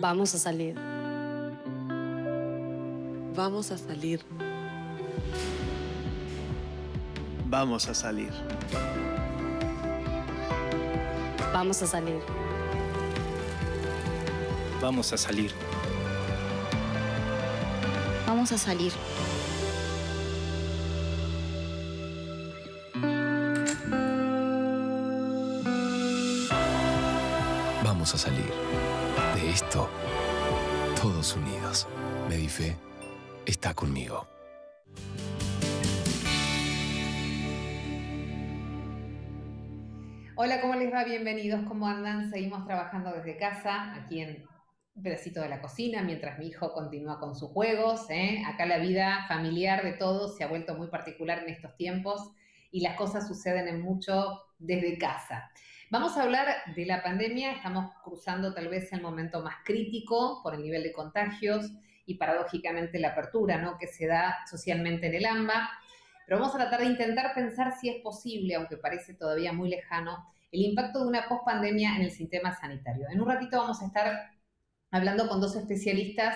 Vamos a salir. Vamos a salir. Vamos a salir. Vamos a salir. Vamos a salir. Vamos a salir. Vamos a salir de esto todos unidos. Medife está conmigo. Hola, ¿cómo les va? Bienvenidos, ¿cómo andan? Seguimos trabajando desde casa, aquí en un pedacito de la cocina, mientras mi hijo continúa con sus juegos. Acá la vida familiar de todos se ha vuelto muy particular en estos tiempos y las cosas suceden en mucho desde casa. Vamos a hablar de la pandemia, estamos cruzando tal vez el momento más crítico por el nivel de contagios y paradójicamente la apertura, ¿no?, que se da socialmente en el AMBA. Pero vamos a tratar de intentar pensar si es posible, aunque parece todavía muy lejano, el impacto de una pospandemia en el sistema sanitario. En un ratito vamos a estar hablando con dos especialistas,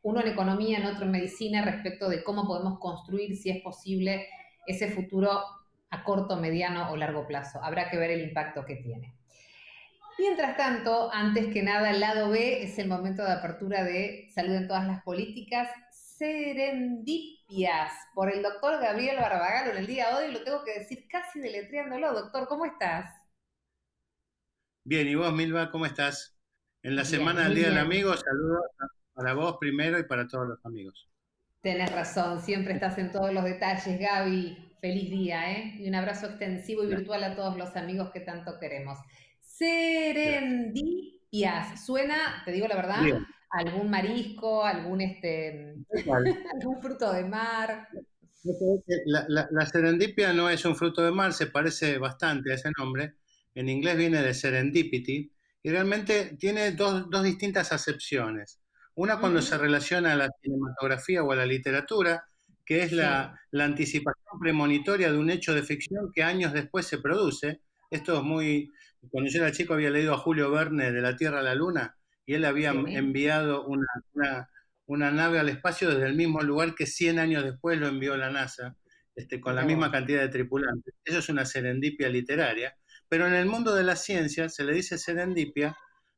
uno en economía, en otro en medicina, respecto de cómo podemos construir, si es posible, ese futuro a corto, mediano o largo plazo. Habrá que ver el impacto que tiene. Mientras tanto, antes que nada, el lado B es el momento de apertura de Salud en todas las políticas, Serendipias, por el doctor Gabriel Barbagalo en el día de hoy. Lo tengo que decir casi deletreándolo. Doctor, ¿cómo estás? Bien, ¿y vos, Milva, cómo estás? En la Bien, semana del muy Día del bien. Amigo, saludos para vos primero y para todos los amigos. Tenés razón, siempre estás en todos los detalles, Gaby. Feliz día, ¿eh? Y un abrazo extensivo y virtual a todos los amigos que tanto queremos. Serendipias. Suena, te digo la verdad, Bien, algún marisco, algún igual. algún fruto de mar. La serendipia no es un fruto de mar, se parece bastante a ese nombre. En inglés viene de serendipity y realmente tiene dos distintas acepciones. Una cuando se relaciona a la cinematografía o a la literatura, que es Sí, la anticipación premonitoria de un hecho de ficción que años después se produce. Esto es muy... Cuando yo era chico había leído a Julio Verne de La Tierra a la Luna y él había sí. enviado una nave al espacio desde el mismo lugar que 100 años después lo envió la NASA, con la Mirá misma vos. cantidad de tripulantes. Eso es una serendipia literaria, pero en el mundo de la ciencia se le dice serendipia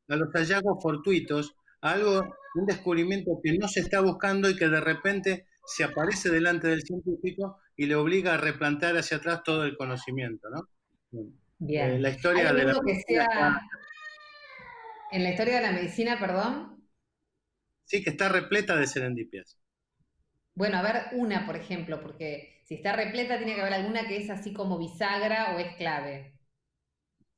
a los hallazgos fortuitos, a algo, un descubrimiento que no se está buscando y que de repente se aparece delante del científico y le obliga a replantear hacia atrás todo el conocimiento, ¿no? Bien. La ¿Hay historia de la alguno que medicina está, sea en la historia de la medicina, perdón? sí que está repleta de serendipias. Bueno, a ver, una, por ejemplo, porque si está repleta tiene que haber alguna que es así como bisagra o es clave.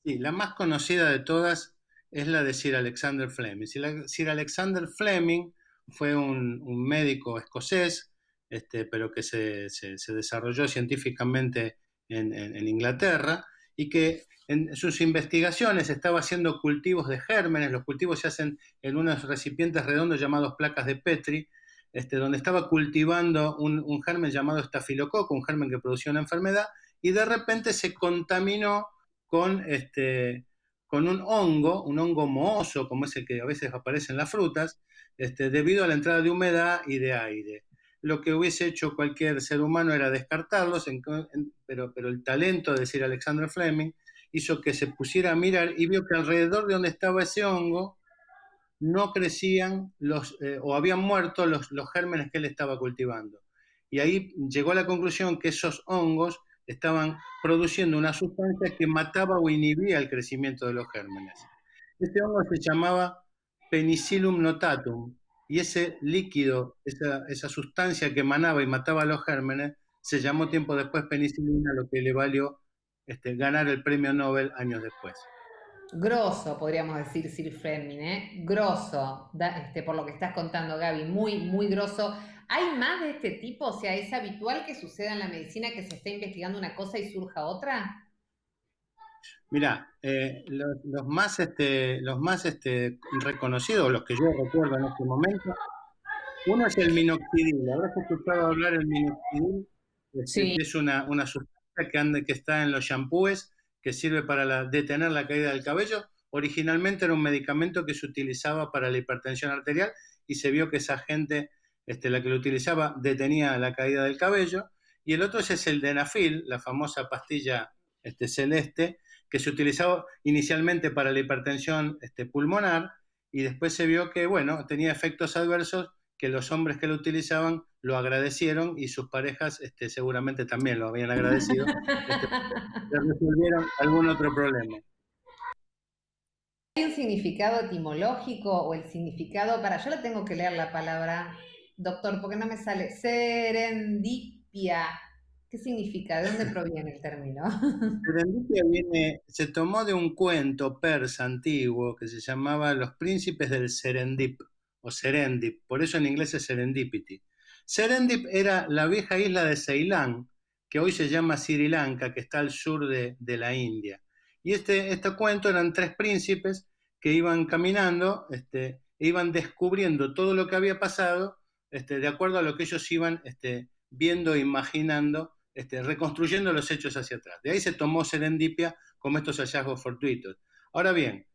Sí, la más conocida de todas es la de Sir Alexander Fleming. Sir Alexander Fleming fue un médico escocés, pero que se desarrolló científicamente en Inglaterra y que en sus investigaciones estaba haciendo cultivos de gérmenes. Los cultivos se hacen en unos recipientes redondos llamados placas de Petri, donde estaba cultivando un germen llamado estafilococo, un germen que producía una enfermedad, y de repente se contaminó con, con un hongo mohoso, como es el que a veces aparece en las frutas, debido a la entrada de humedad y de aire. Lo que hubiese hecho cualquier ser humano era descartarlos, pero el talento de Sir Alexander Fleming hizo que se pusiera a mirar y vio que alrededor de donde estaba ese hongo no crecían o habían muerto los gérmenes que él estaba cultivando. Y ahí llegó a la conclusión que esos hongos estaban produciendo una sustancia que mataba o inhibía el crecimiento de los gérmenes. Este hongo se llamaba Penicillium notatum y ese líquido, esa sustancia que emanaba y mataba a los gérmenes, se llamó tiempo después penicilina, lo que le valió ganar el premio Nobel años después. Grosso, podríamos decir, Sir Fleming, ¿eh? Grosso, por lo que estás contando, Gaby, muy, muy grosso. ¿Hay más de este tipo? O sea, ¿es habitual que suceda en la medicina que se esté investigando una cosa y surja otra? Mirá, los más reconocidos, los que yo recuerdo en este momento, uno es el minoxidil. ¿Habrás escuchado hablar del minoxidil? Sí. Que es una sustancia que está en los shampoos, que sirve para detener la caída del cabello. originalmente era un medicamento que se utilizaba para la hipertensión arterial y se vio que esa gente, la que lo utilizaba, detenía la caída del cabello. Y el otro es el sildenafil, la famosa pastilla celeste, que se utilizaba inicialmente para la hipertensión pulmonar, y después se vio que, bueno, tenía efectos adversos que los hombres que lo utilizaban lo agradecieron y sus parejas seguramente también lo habían agradecido, le resolvieron algún otro problema. ¿Hay un significado etimológico o el significado para... Yo le tengo que leer la palabra, doctor, porque no me sale. Serendipia. ¿Qué significa? ¿De dónde proviene el término? Serendipia se tomó de un cuento persa antiguo que se llamaba Los príncipes del Serendip, o Serendip, por eso en inglés es serendipity. Serendip era la vieja isla de Ceilán, que hoy se llama Sri Lanka, que está al sur de la India. Y este cuento eran 3 príncipes que iban caminando, iban descubriendo todo lo que había pasado, de acuerdo a lo que ellos iban viendo e imaginando, reconstruyendo los hechos hacia atrás. De ahí se tomó serendipia como estos hallazgos fortuitos. Ahora bien,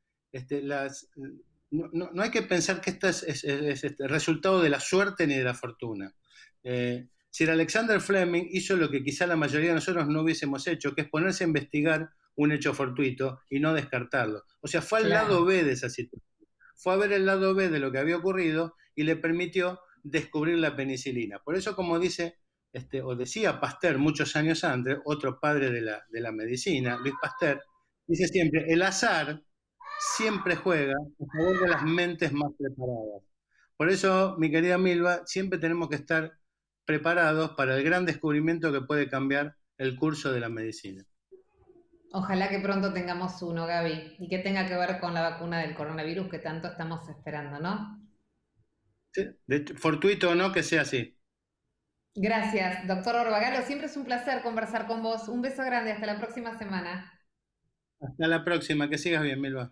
no hay que pensar que esto es resultado de la suerte ni de la fortuna. Sir Alexander Fleming hizo lo que quizá la mayoría de nosotros no hubiésemos hecho, que es ponerse a investigar un hecho fortuito y no descartarlo. O sea, fue al lado B de esa situación. Fue a ver el lado B de lo que había ocurrido y le permitió descubrir la penicilina. Por eso, como dice, o decía Pasteur muchos años antes, otro padre de la medicina, Luis Pasteur, dice siempre, el azar siempre juega a favor de las mentes más preparadas. Por eso, mi querida Milva, siempre tenemos que estar preparados para el gran descubrimiento que puede cambiar el curso de la medicina. Ojalá que pronto tengamos uno, Gaby, y que tenga que ver con la vacuna del coronavirus que tanto estamos esperando, ¿no? Sí, fortuito o no, que sea así. Gracias, doctor Barbagalo. Siempre es un placer conversar con vos. Un beso grande. Hasta la próxima semana. Hasta la próxima. Que sigas bien, Milva.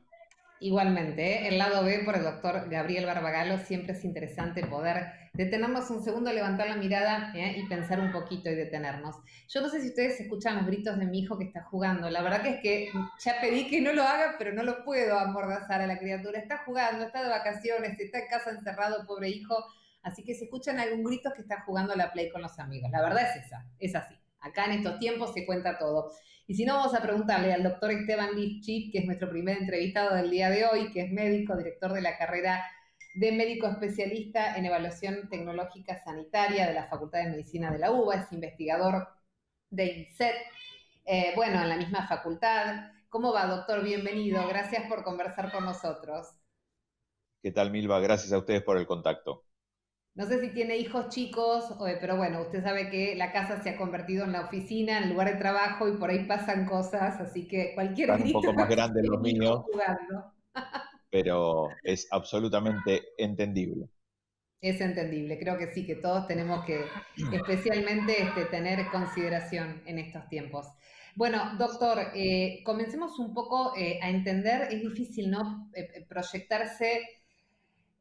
Igualmente, ¿eh? El lado B por el doctor Gabriel Barbagalo. Siempre es interesante poder detenernos un segundo, levantar la mirada y pensar un poquito y detenernos. Yo no sé si ustedes escuchan los gritos de mi hijo que está jugando. La verdad que es que ya pedí que no lo haga, pero no lo puedo amordazar a la criatura. Está jugando, está de vacaciones, está en casa encerrado, pobre hijo. Así que si escuchan algún grito es que está jugando a la Play con los amigos. La verdad es esa, es así. Acá en estos tiempos se cuenta todo. Y si no, vamos a preguntarle al doctor Esteban Lifchitz, que es nuestro primer entrevistado del día de hoy, que es médico, director de la carrera de médico especialista en evaluación tecnológica sanitaria de la Facultad de Medicina de la UBA, es investigador de INSET, en la misma facultad. ¿Cómo va, doctor? Bienvenido. Gracias por conversar con nosotros. ¿Qué tal, Milva? Gracias a ustedes por el contacto. No sé si tiene hijos chicos, pero bueno, usted sabe que la casa se ha convertido en la oficina, en el lugar de trabajo y por ahí pasan cosas, así que cualquier Están grito... un poco más grandes los míos, jugando. pero es absolutamente entendible. Es entendible, creo que sí, que todos tenemos que especialmente tener consideración en estos tiempos. Bueno, doctor, comencemos un poco a entender, es difícil, ¿no?, proyectarse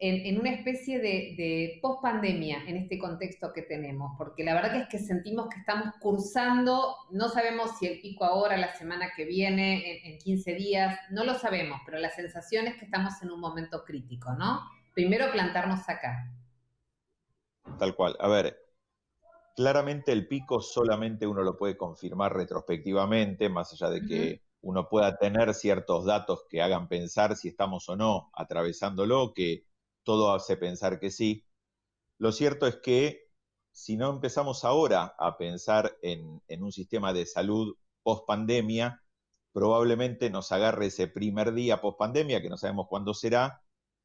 en una especie de post-pandemia en este contexto que tenemos, porque la verdad que es que sentimos que estamos cursando, no sabemos si el pico ahora, la semana que viene, en 15 días, no lo sabemos, pero la sensación es que estamos en un momento crítico, ¿no? Primero plantarnos acá. Tal cual. A ver, claramente el pico solamente uno lo puede confirmar retrospectivamente, más allá de que uno pueda tener ciertos datos que hagan pensar si estamos o no atravesándolo, que todo hace pensar que sí. Lo cierto es que si no empezamos ahora a pensar en un sistema de salud post-pandemia, probablemente nos agarre ese primer día post-pandemia, que no sabemos cuándo será,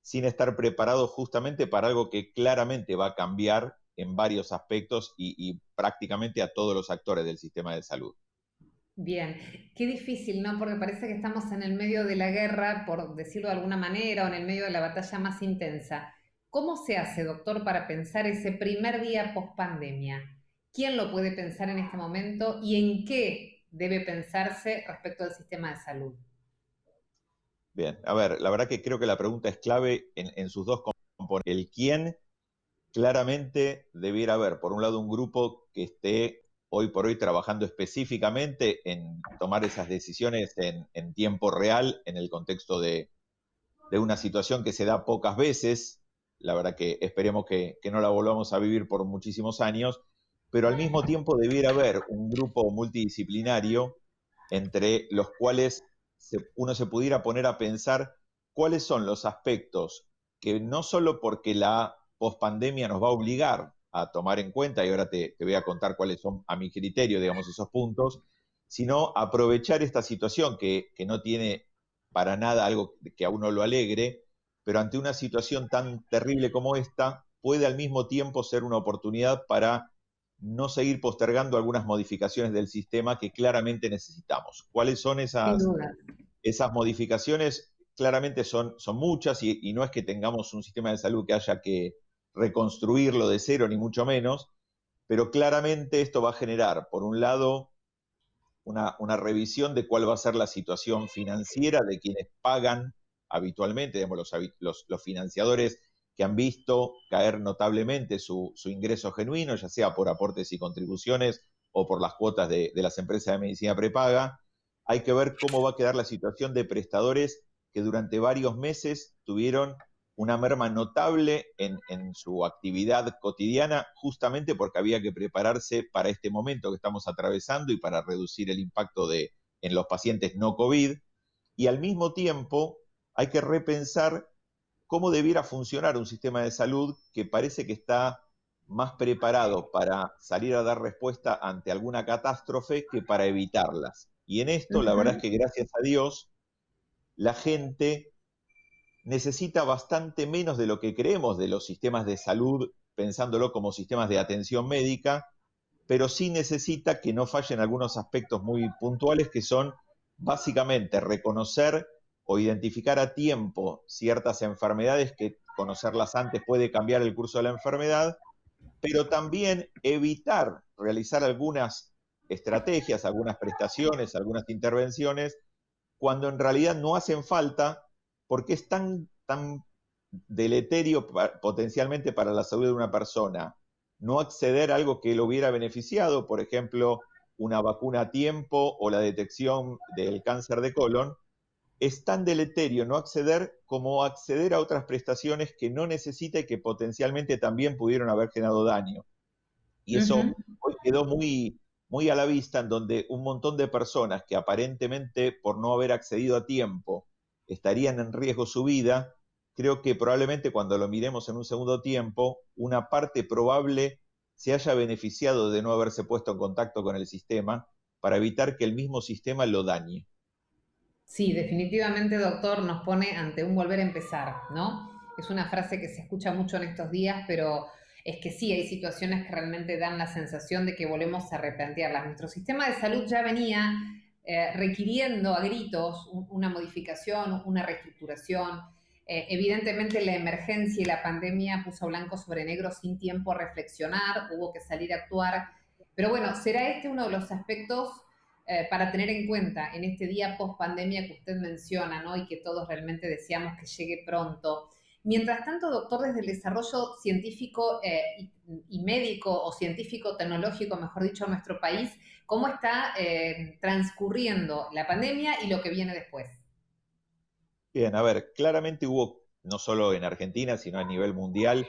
sin estar preparados justamente para algo que claramente va a cambiar en varios aspectos y prácticamente a todos los actores del sistema de salud. Bien, qué difícil, ¿no? Porque parece que estamos en el medio de la guerra, por decirlo de alguna manera, o en el medio de la batalla más intensa. ¿Cómo se hace, doctor, para pensar ese primer día post-pandemia? ¿Quién lo puede pensar en este momento y en qué debe pensarse respecto al sistema de salud? Bien, a ver, la verdad que creo que la pregunta es clave en sus dos componentes. El quién, claramente debiera haber, por un lado, un grupo que esté hoy por hoy trabajando específicamente en tomar esas decisiones en tiempo real, en el contexto de una situación que se da pocas veces. La verdad que esperemos que no la volvamos a vivir por muchísimos años, pero al mismo tiempo debiera haber un grupo multidisciplinario entre los cuales uno se pudiera poner a pensar cuáles son los aspectos que no solo porque la pospandemia nos va a obligar a tomar en cuenta, y ahora te voy a contar cuáles son a mi criterio, digamos, esos puntos, sino aprovechar esta situación que no tiene para nada algo que a uno lo alegre, pero ante una situación tan terrible como esta, puede al mismo tiempo ser una oportunidad para no seguir postergando algunas modificaciones del sistema que claramente necesitamos. ¿Cuáles son Sin esas duda. modificaciones? Claramente son muchas y no es que tengamos un sistema de salud que haya que reconstruirlo de cero, ni mucho menos, pero claramente esto va a generar, por un lado, una revisión de cuál va a ser la situación financiera de quienes pagan habitualmente, digamos, los financiadores que han visto caer notablemente su ingreso genuino, ya sea por aportes y contribuciones o por las cuotas de las empresas de medicina prepaga. Hay que ver cómo va a quedar la situación de prestadores que durante varios meses tuvieron una merma notable en su actividad cotidiana, justamente porque había que prepararse para este momento que estamos atravesando y para reducir el impacto en los pacientes no COVID. Y al mismo tiempo hay que repensar cómo debiera funcionar un sistema de salud que parece que está más preparado para salir a dar respuesta ante alguna catástrofe que para evitarlas. Y en esto, la verdad es que gracias a Dios, la gente necesita bastante menos de lo que creemos de los sistemas de salud, pensándolo como sistemas de atención médica, pero sí necesita que no fallen algunos aspectos muy puntuales, que son básicamente reconocer o identificar a tiempo ciertas enfermedades que conocerlas antes puede cambiar el curso de la enfermedad, pero también evitar realizar algunas estrategias, algunas prestaciones, algunas intervenciones, cuando en realidad no hacen falta, porque es tan deleterio potencialmente para la salud de una persona no acceder a algo que lo hubiera beneficiado, por ejemplo, una vacuna a tiempo o la detección del cáncer de colon. Es tan deleterio no acceder como acceder a otras prestaciones que no necesita y que potencialmente también pudieron haber generado daño. Y eso hoy quedó muy, muy a la vista, en donde un montón de personas que aparentemente por no haber accedido a tiempo estarían en riesgo su vida, creo que probablemente cuando lo miremos en un segundo tiempo, una parte probable se haya beneficiado de no haberse puesto en contacto con el sistema para evitar que el mismo sistema lo dañe. Sí, definitivamente, doctor, nos pone ante un volver a empezar, ¿no? Es una frase que se escucha mucho en estos días, pero es que sí, hay situaciones que realmente dan la sensación de que volvemos a replantearlas. Nuestro sistema de salud ya venía requiriendo a gritos una modificación, una reestructuración. Evidentemente la emergencia y la pandemia puso blanco sobre negro sin tiempo a reflexionar, hubo que salir a actuar. Pero bueno, ¿será este uno de los aspectos para tener en cuenta en este día post pandemia que usted menciona, ¿no? Y que todos realmente deseamos que llegue pronto? Mientras tanto, doctor, desde el desarrollo científico y médico o científico tecnológico, mejor dicho, en nuestro país, ¿cómo está transcurriendo la pandemia y lo que viene después? Bien, a ver, claramente hubo, no solo en Argentina, sino a nivel mundial,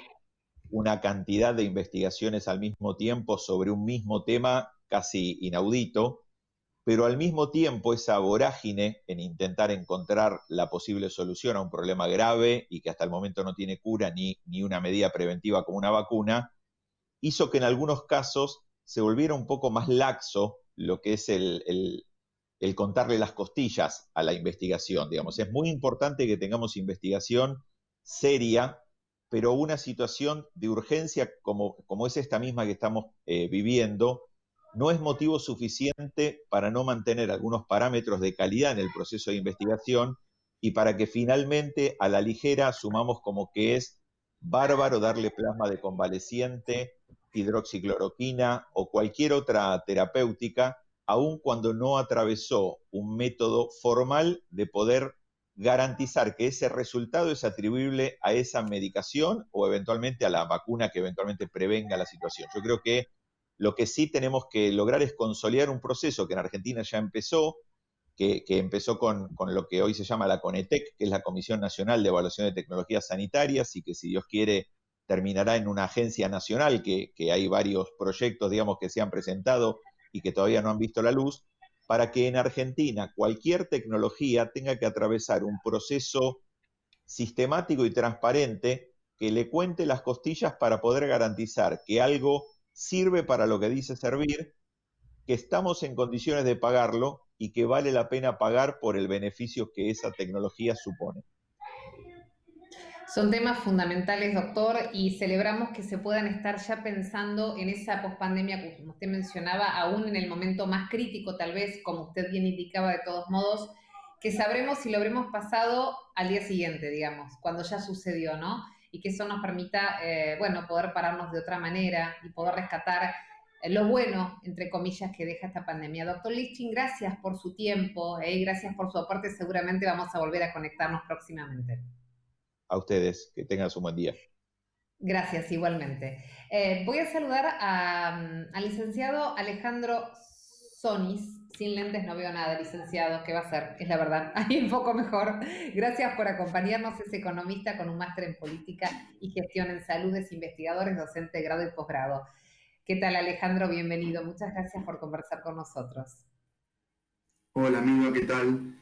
una cantidad de investigaciones al mismo tiempo sobre un mismo tema casi inaudito, pero al mismo tiempo esa vorágine en intentar encontrar la posible solución a un problema grave y que hasta el momento no tiene cura ni una medida preventiva como una vacuna, hizo que en algunos casos se volviera un poco más laxo lo que es el contarle las costillas a la investigación, digamos. Es muy importante que tengamos investigación seria, pero una situación de urgencia como es esta misma que estamos viviendo, no es motivo suficiente para no mantener algunos parámetros de calidad en el proceso de investigación y para que finalmente a la ligera asumamos como que es bárbaro darle plasma de convaleciente, hidroxicloroquina o cualquier otra terapéutica, aun cuando no atravesó un método formal de poder garantizar que ese resultado es atribuible a esa medicación o eventualmente a la vacuna que eventualmente prevenga la situación. Yo creo que Lo que sí tenemos que lograr es consolidar un proceso que en Argentina ya empezó, que empezó con lo que hoy se llama la CONETEC, que es la Comisión Nacional de Evaluación de Tecnologías Sanitarias, y que si Dios quiere terminará en una agencia nacional, que hay varios proyectos, digamos, que se han presentado y que todavía no han visto la luz, para que en Argentina cualquier tecnología tenga que atravesar un proceso sistemático y transparente que le cuente las costillas para poder garantizar que algo sirve para lo que dice servir, que estamos en condiciones de pagarlo y que vale la pena pagar por el beneficio que esa tecnología supone. Son temas fundamentales, doctor, y celebramos que se puedan estar ya pensando en esa pospandemia, como usted mencionaba, aún en el momento más crítico, tal vez, como usted bien indicaba, de todos modos, que sabremos si lo habremos pasado al día siguiente, digamos, cuando ya sucedió, ¿no? Y que eso nos permita, bueno, poder pararnos de otra manera y poder rescatar lo bueno, entre comillas, que deja esta pandemia. Doctor Lichting, gracias por su tiempo, gracias por su aporte. Seguramente vamos a volver a conectarnos próximamente. A ustedes, que tengan un buen día. Gracias, igualmente. Voy a saludar al licenciado Alejandro Sonis. Sin lentes no veo nada, licenciado. ¿Qué va a hacer? Es la verdad. Ahí un poco mejor. Gracias por acompañarnos. Es economista con un máster en política y gestión en salud. Es investigador, es docente de grado y posgrado. ¿Qué tal, Alejandro? Bienvenido. Muchas gracias por conversar con nosotros. Hola, amigo, ¿qué tal?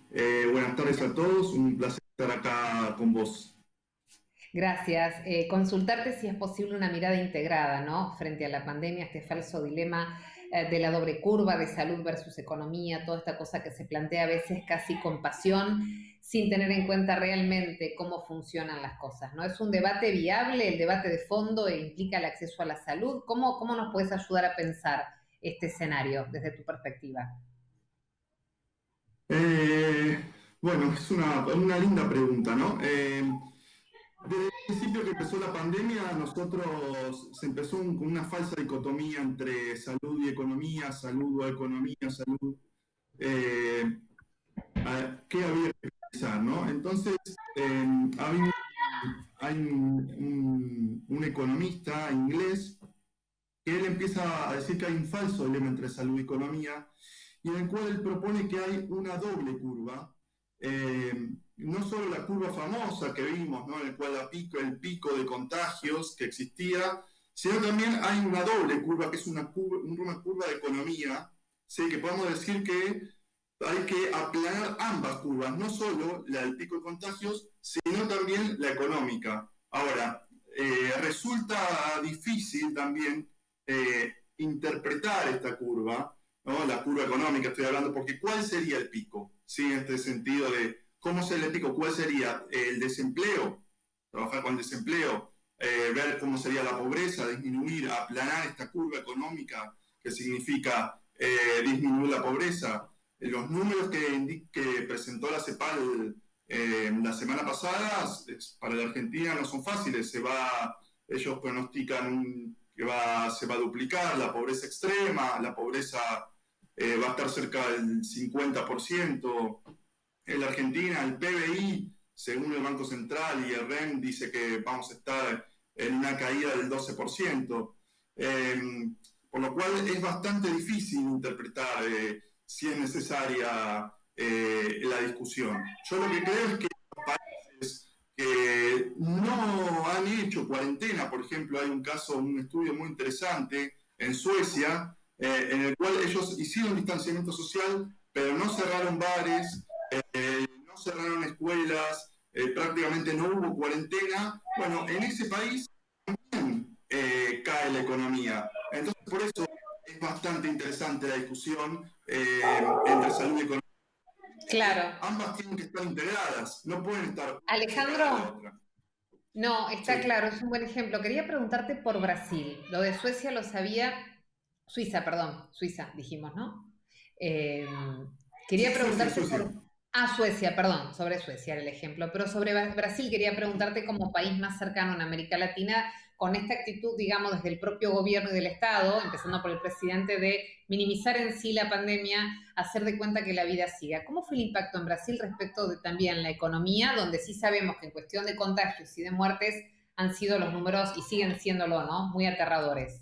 Buenas tardes a todos. Un placer estar acá con vos. Gracias. Consultarte si es posible una mirada integrada, ¿no? Frente a la pandemia, este falso dilema de la doble curva de salud versus economía, toda esta cosa que se plantea a veces casi con pasión, sin tener en cuenta realmente cómo funcionan las cosas, ¿no? ¿Es un debate viable, el debate de fondo, e implica el acceso a la salud? ¿Cómo nos puedes ayudar a pensar este escenario desde tu perspectiva? Bueno, es una linda pregunta, ¿no? Desde el principio que empezó la pandemia, se empezó con una falsa dicotomía entre salud y economía, salud o economía, salud. ¿Qué había que realizar, no? Entonces, hay un economista inglés que él empieza a decir que hay un falso dilema entre salud y economía, y en el cual él propone que hay una doble curva. No solo la curva famosa que vimos, ¿no? En el cual el pico de contagios que existía, sino también hay una doble curva, que es una curva de economía, ¿sí? Que podemos decir que hay que aplanar ambas curvas, no solo la del pico de contagios, sino también la económica. Ahora, resulta difícil también interpretar esta curva, ¿no? La curva económica estoy hablando, porque ¿cuál sería el pico? ¿Sí? En este sentido de ¿cómo sería el pico? ¿Cuál sería el desempleo? Trabajar con el desempleo, ver cómo sería la pobreza, disminuir, aplanar esta curva económica, que significa disminuir la pobreza. Los números que presentó la CEPAL la semana pasada para la Argentina no son fáciles. Ellos pronostican que se va a duplicar la pobreza extrema, la pobreza va a estar cerca del 50%. En la Argentina, el PBI, según el Banco Central y el REM, dice que vamos a estar en una caída del 12%. Por lo cual es bastante difícil interpretar si es necesaria la discusión. Yo lo que creo es que los países que no han hecho cuarentena, por ejemplo, hay un estudio muy interesante en Suecia, en el cual ellos hicieron distanciamiento social, pero no cerraron bares, no cerraron escuelas, prácticamente no hubo cuarentena. Bueno, en ese país también cae la economía. Entonces, por eso es bastante interesante la discusión entre salud y economía. Claro. Ambas tienen que estar integradas, no pueden estar... Alejandro, no, está Sí. claro, es un buen ejemplo. Quería preguntarte por Brasil. Lo de Suecia lo sabía... Suiza, dijimos, ¿no? Quería preguntarte Suecia. Suecia, perdón, sobre Suecia era el ejemplo, pero sobre Brasil quería preguntarte como país más cercano en América Latina, con esta actitud, digamos, desde el propio gobierno y del Estado, empezando por el presidente, de minimizar en sí la pandemia, hacer de cuenta que la vida siga. ¿Cómo fue el impacto en Brasil respecto de también la economía, donde sí sabemos que en cuestión de contagios y de muertes han sido los números, y siguen siéndolo, ¿no?, muy aterradores?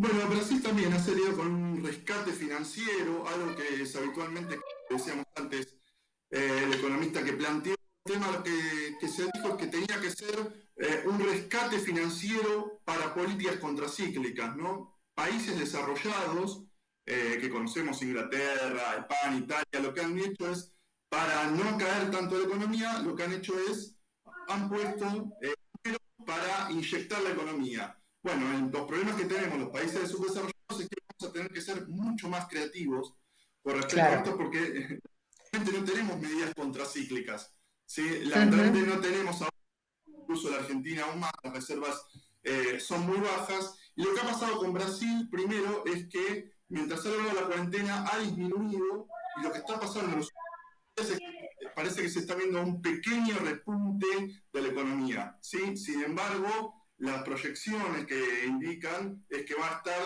Bueno, Brasil también ha salido con un rescate financiero, algo que es habitualmente, como decíamos antes, el economista que planteó el tema que se dijo que tenía que ser un rescate financiero para políticas contracíclicas, ¿no? Países desarrollados, que conocemos Inglaterra, España, Italia, lo que han hecho es, para no caer tanto la economía, lo que han hecho es, han puesto dinero para inyectar la economía. Bueno, los problemas que tenemos los países subdesarrollados es que vamos a tener que ser mucho más creativos con respecto a Claro. esto porque no tenemos medidas contracíclicas. ¿Sí? Lamentablemente no tenemos, incluso la Argentina aún más, las reservas son muy bajas. Y lo que ha pasado con Brasil, primero, es que mientras ha logrado la cuarentena ha disminuido, y lo que está pasando en los últimos días es que parece que se está viendo un pequeño repunte de la economía. ¿Sí? Sin embargo, las proyecciones que indican es que va a estar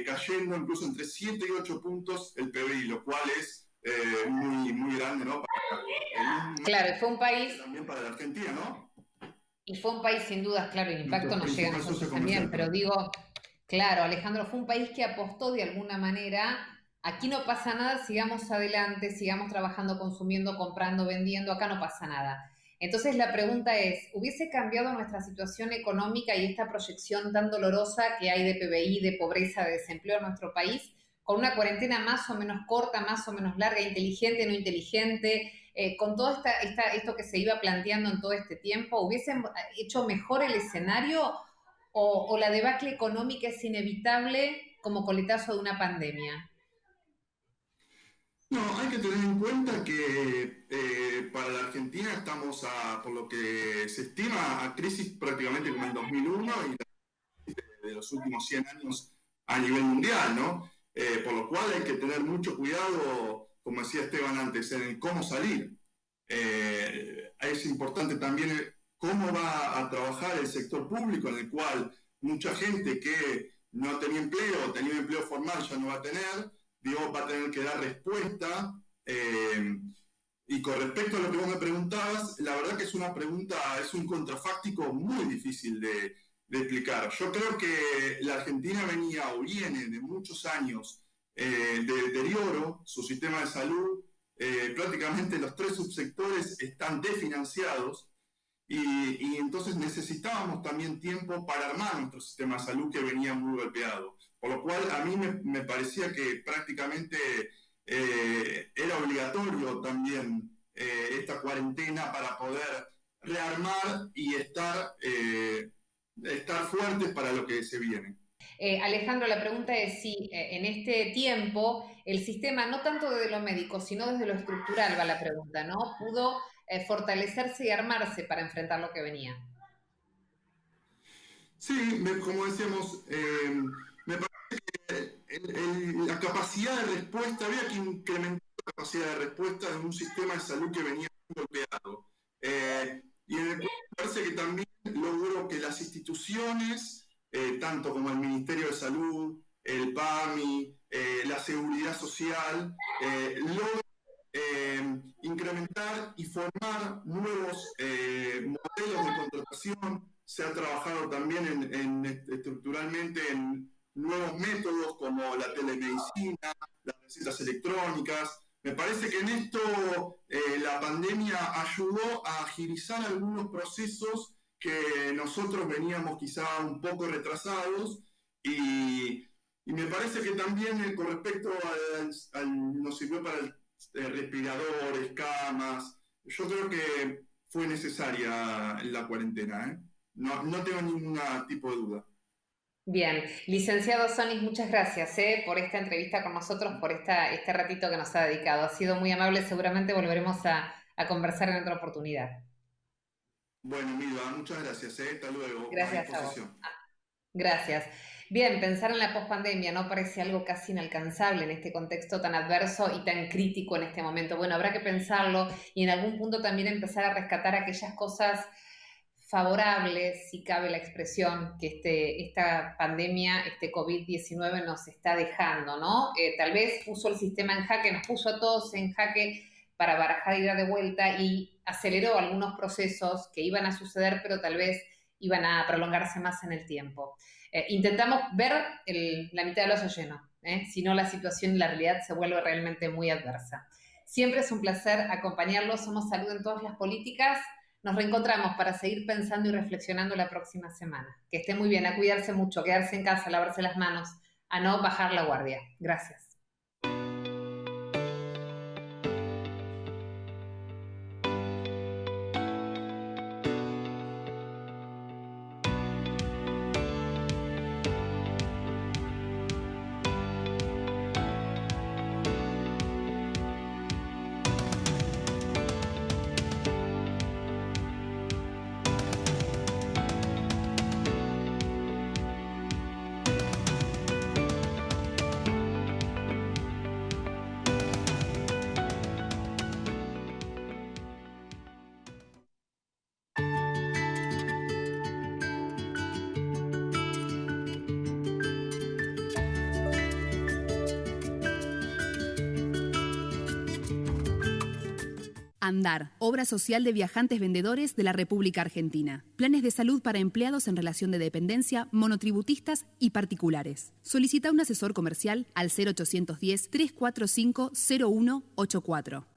cayendo incluso entre 7 y 8 puntos el PBI, lo cual es muy, muy grande, ¿no? Claro, y fue un país, También para la Argentina, ¿no? y fue un país sin dudas, claro, y el impacto Nuestro nos llega a principal socio nosotros también, comercial. pero digo, claro, Alejandro, fue un país que apostó de alguna manera, aquí no pasa nada, sigamos adelante, sigamos trabajando, consumiendo, comprando, vendiendo, acá no pasa nada. Entonces la pregunta es, ¿hubiese cambiado nuestra situación económica y esta proyección tan dolorosa que hay de PBI, de pobreza, de desempleo en nuestro país, con una cuarentena más o menos corta, más o menos larga, inteligente, no inteligente, con todo esto que se iba planteando en todo este tiempo? ¿Hubiesen hecho mejor el escenario o la debacle económica es inevitable como coletazo de una pandemia? No, hay que tener en cuenta que para la Argentina estamos, por lo que se estima, a crisis prácticamente como el 2001 y de los últimos 100 años a nivel mundial, ¿no? Por lo cual hay que tener mucho cuidado, como decía Esteban antes, en el cómo salir. Es importante también cómo va a trabajar el sector público, en el cual mucha gente que no tenía empleo, tenía un empleo formal, ya no va a tener, digo, va a tener que dar respuesta. Y con respecto a lo que vos me preguntabas, la verdad que es una pregunta, es un contrafáctico muy difícil de explicar. Yo creo que la Argentina venía o viene de muchos años de deterioro, su sistema de salud, prácticamente los 3 subsectores están desfinanciados y entonces necesitábamos también tiempo para armar nuestro sistema de salud que venía muy golpeado. Por lo cual a mí me parecía que prácticamente era obligatorio también esta cuarentena para poder rearmar y estar fuertes para lo que se viene. Alejandro, la pregunta es si en este tiempo el sistema, no tanto desde lo médico, sino desde lo estructural va la pregunta, ¿no? Pudo fortalecerse y armarse para enfrentar lo que venía. Sí, como decíamos, me parece que la capacidad de respuesta, había que incrementar la capacidad de respuesta de un sistema de salud que venía muy golpeado. Y en el cual me parece que también logró que las instituciones, tanto como el Ministerio de Salud, el PAMI, la Seguridad Social, logren incrementar y formar nuevos modelos de contratación. Se ha trabajado también estructuralmente en nuevos métodos como la telemedicina, las recetas electrónicas. Me parece que en esto la pandemia ayudó a agilizar algunos procesos que nosotros veníamos quizá un poco retrasados y me parece que también con respecto nos sirvió para respiradores, camas. Yo creo que fue necesaria la cuarentena, ¿eh? No tengo ningún tipo de duda. Bien, licenciado Sonis, muchas gracias por esta entrevista con nosotros, por este ratito que nos ha dedicado. Ha sido muy amable, seguramente volveremos a conversar en otra oportunidad. Bueno, Milva, muchas gracias, hasta luego. Gracias a vos. Gracias. Bien, pensar en la pospandemia no parece algo casi inalcanzable en este contexto tan adverso y tan crítico en este momento. Bueno, habrá que pensarlo y en algún punto también empezar a rescatar aquellas cosas favorables, si cabe la expresión, que esta pandemia, este COVID-19 nos está dejando, ¿no? Tal vez puso el sistema en jaque, nos puso a todos en jaque para barajar y dar de vuelta y aceleró algunos procesos que iban a suceder, pero tal vez iban a prolongarse más en el tiempo. Intentamos ver la mitad del vaso lleno, si no la situación y la realidad se vuelve realmente muy adversa. Siempre es un placer acompañarlos. Somos Salud en Todas las Políticas. Nos reencontramos para seguir pensando y reflexionando la próxima semana. Que esté muy bien, a cuidarse mucho, a quedarse en casa, a lavarse las manos, a no bajar la guardia. Gracias. Andar, obra social de viajantes vendedores de la República Argentina. Planes de salud para empleados en relación de dependencia, monotributistas y particulares. Solicita un asesor comercial al 0810 345 0184.